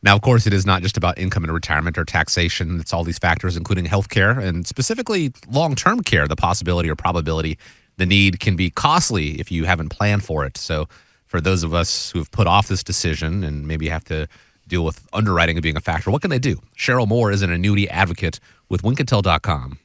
Now, of course, it is not just about income and retirement or taxation. It's all these factors, including healthcare and specifically long-term care. The possibility or probability, the need can be costly if you haven't planned for it. So for those of us who have put off this decision and maybe have to deal with underwriting being a factor, what can they do? Cheryl Moore is an annuity advocate with Wincatel.com.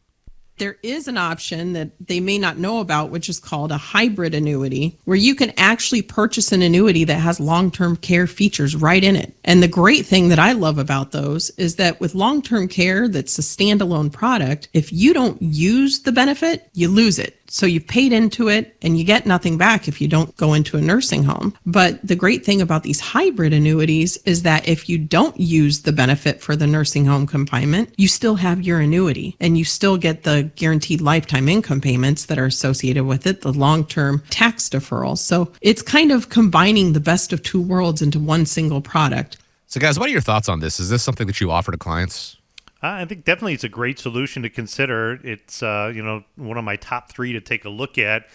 There is an option that they may not know about, which is called a hybrid annuity, where you can actually purchase an annuity that has long-term care features right in it. And the great thing that I love about those is that with long-term care, that's a standalone product, if you don't use the benefit, you lose it. So you've paid into it and you get nothing back if you don't go into a nursing home. But the great thing about these hybrid annuities is that if you don't use the benefit for the nursing home confinement, you still have your annuity and you still get the guaranteed lifetime income payments that are associated with it, the long-term tax deferrals. So it's kind of combining the best of two worlds into one single product. So guys, what are your thoughts on this? Is this something that you offer to clients? I think definitely it's a great solution to consider. It's one of my top 3 to take a look at.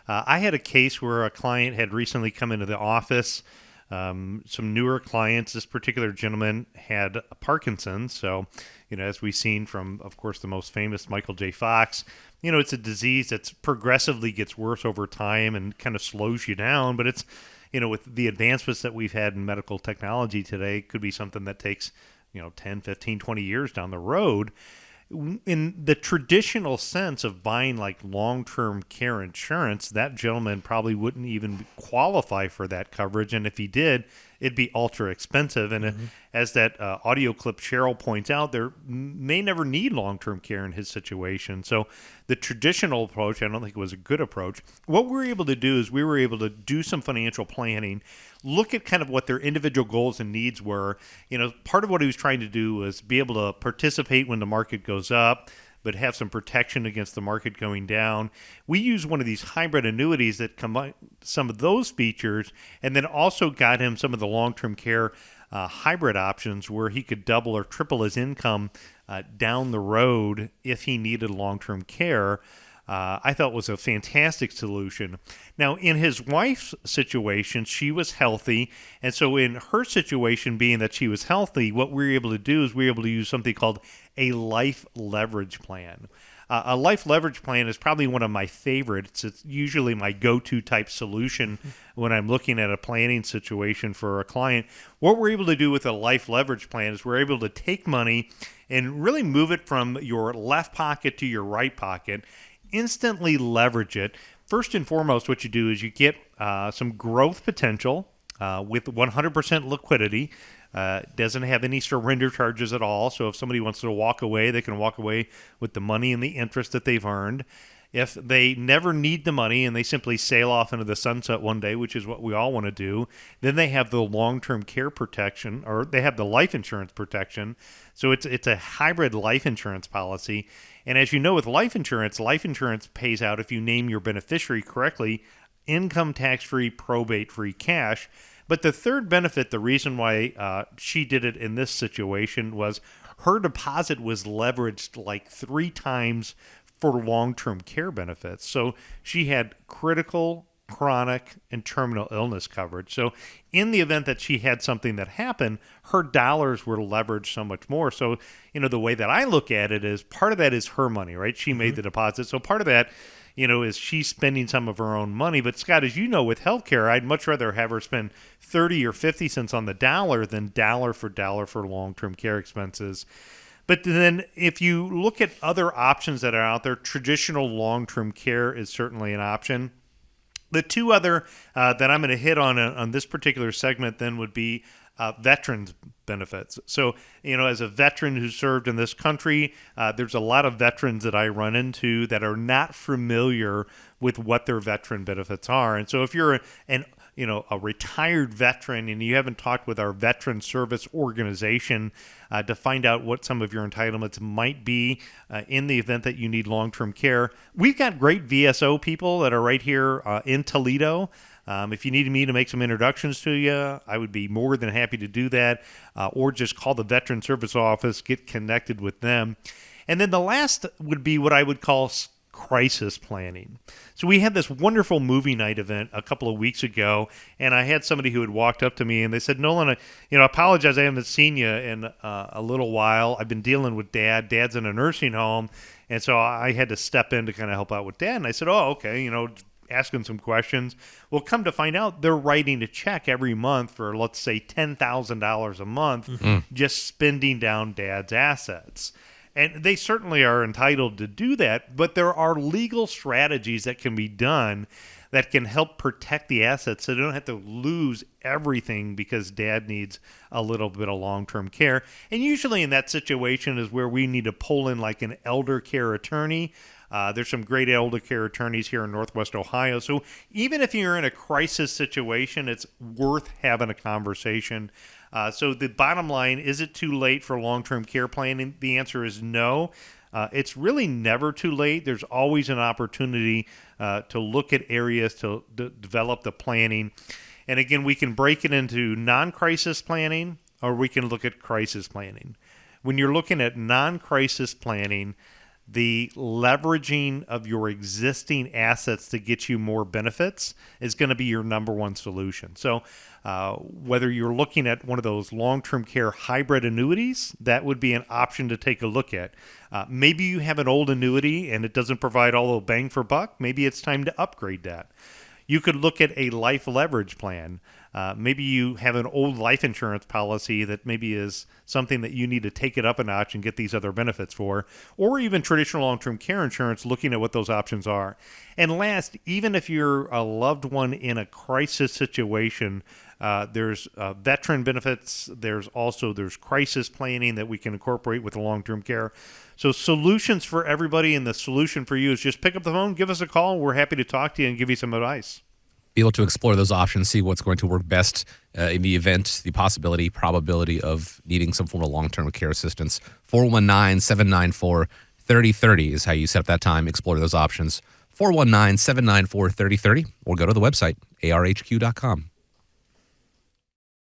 I had a case where a client had recently come into the office. Some newer clients. This particular gentleman had Parkinson's. So, as we've seen from, of course, the most famous Michael J. Fox, it's a disease that's progressively gets worse over time and kind of slows you down. But it's, with the advancements that we've had in medical technology today, it could be something that takes 10, 15, 20 years down the road. In the traditional sense of buying like long-term care insurance, that gentleman probably wouldn't even qualify for that coverage. And if he did, it'd be ultra expensive. And as that audio clip Cheryl points out, there may never need long-term care in his situation. So the traditional approach, I don't think it was a good approach. What we were able to do is we were able to do some financial planning, look at kind of what their individual goals and needs were. Part of what he was trying to do was be able to participate when the market goes up, but have some protection against the market going down. We use one of these hybrid annuities that combine some of those features and then also got him some of the long-term care hybrid options where he could double or triple his income down the road if he needed long-term care. I thought was a fantastic solution. Now, in his wife's situation, she was healthy. And so in her situation, being that she was healthy, what we were able to do is we were able to use something called a life leverage plan. A life leverage plan is probably one of my favorites. It's usually my go-to type solution when I'm looking at a planning situation for a client. What we're able to do with a life leverage plan is we're able to take money and really move it from your left pocket to your right pocket, instantly leverage it. First and foremost, what you do is you get some growth potential with 100% liquidity. Doesn't have any surrender charges at all. So if somebody wants to walk away, they can walk away with the money and the interest that they've earned. If they never need the money and they simply sail off into the sunset one day, which is what we all want to do, then they have the long-term care protection, or they have the life insurance protection. So it's a hybrid life insurance policy. And as you know, with life insurance pays out if you name your beneficiary correctly, income tax-free, probate-free cash. But the third benefit, the reason why she did it in this situation was her deposit was leveraged like 3 times for long-term care benefits. So she had critical, chronic, and terminal illness coverage. So in the event that she had something that happened, her dollars were leveraged so much more. So, the way that I look at it is part of that is her money, right? She made the deposit. So part of that, is she's spending some of her own money. But Scott, as you know, with healthcare, I'd much rather have her spend 30 or 50 cents on the dollar than dollar for long-term care expenses. But then if you look at other options that are out there, traditional long-term care is certainly an option. The 2 other that I'm going to hit on this particular segment then would be veterans benefits. So, as a veteran who served in this country, there's a lot of veterans that I run into that are not familiar with what their veteran benefits are. And so if you're a retired veteran and you haven't talked with our veteran service organization to find out what some of your entitlements might be in the event that you need long-term care, we've got great VSO people that are right here in Toledo. If you needed me to make some introductions to you, I would be more than happy to do that, or just call the Veteran Service Office, get connected with them. And then the last would be what I would call crisis planning. So we had this wonderful movie night event a couple of weeks ago, and I had somebody who had walked up to me and they said, Nolan, I apologize, I haven't seen you in a little while. I've been dealing with Dad. Dad's in a nursing home, and so I had to step in to kind of help out with Dad. And I said, oh, okay, asking some questions. Well, come to find out, they're writing a check every month for, let's say, $10,000 a month, just spending down Dad's assets. And they certainly are entitled to do that, but there are legal strategies that can be done that can help protect the assets so they don't have to lose everything because Dad needs a little bit of long-term care. And usually in that situation is where we need to pull in like an elder care attorney. There's some great elder care attorneys here in Northwest Ohio. So even if you're in a crisis situation, it's worth having a conversation. So the bottom line, is it too late for long-term care planning? The answer is no. It's really never too late. There's always an opportunity to look at areas to develop the planning. And again, we can break it into non-crisis planning or we can look at crisis planning. When you're looking at non-crisis planning, the leveraging of your existing assets to get you more benefits is going to be your number one solution. So whether you're looking at one of those long-term care hybrid annuities, that would be an option to take a look at. Maybe you have an old annuity and it doesn't provide all the bang for buck. Maybe it's time to upgrade that. You could look at a life leverage plan. Maybe you have an old life insurance policy that maybe is something that you need to take it up a notch and get these other benefits for, or even traditional long-term care insurance, looking at what those options are. And last, even if you're a loved one in a crisis situation, there's veteran benefits. There's crisis planning that we can incorporate with the long-term care. So solutions for everybody, and the solution for you is just pick up the phone, give us a call. We're happy to talk to you and give you some advice. Be able to explore those options, see what's going to work best in the event, the probability of needing some form of long-term care assistance. 419-794-3030 is how you set up that time, explore those options. 419-794-3030, or go to the website, arhq.com.